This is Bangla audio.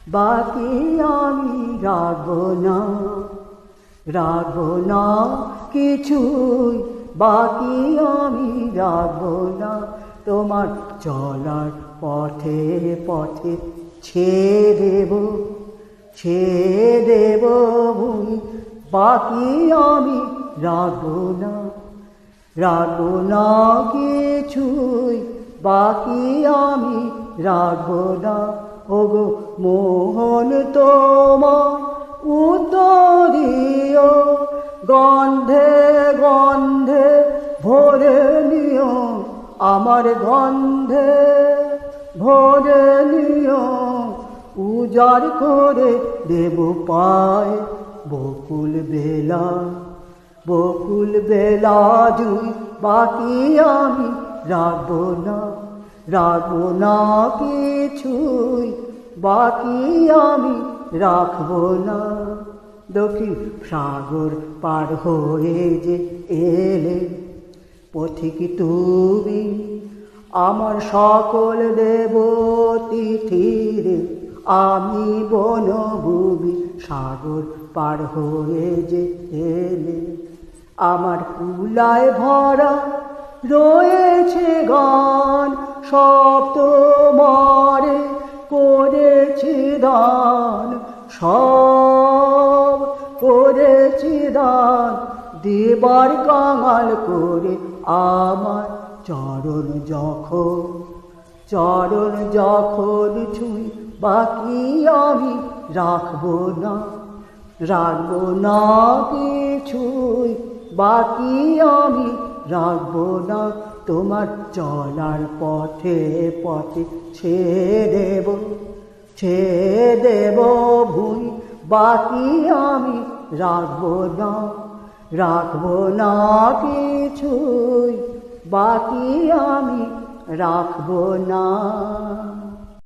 বাকি আমি রাখবো না, রাখবো না কিছুই, বাকি আমি রাখবো না। তোমার চলার পথে পথে ছেড়ে দেব ভুই, বাকি আমি রাখবো না, রাখবো না কিছুই, বাকি আমি রাখবো না। ওগো মোহন তোমার উত্তরীয় গন্ধে গন্ধে ভরে নিও, আমার গন্ধে ভরে নিও। উজাড় করে দেব পায় বকুল বেলা, বকুল বেলা জুই, বাকি আমি রাখবো না, রাখবো না কিছুই, বাকি আমি রাখবো না। দক্ষিণ সাগর পার হয়ে যে এলে পথিক তুমি, আমার সকল দেব তিথির আমি বনভূমি। সাগর পার হয়ে যে এলে আমার কুলায় ভরা রয়েছে গান, সব তোমারে করেছি দান, সব করেছি দান। দেবার কাঙাল করে আমার চরণ যখন ছুঁই, বাকি আমি রাখবো না, রাখবো না কিছুই, বাকি আমি রাখবো না। তোমার চলার পথে পথে ছেড়ে দেব ভুই, বাকি আমি রাখবো না, রাখবো না কিছুই, বাকি আমি রাখবো না।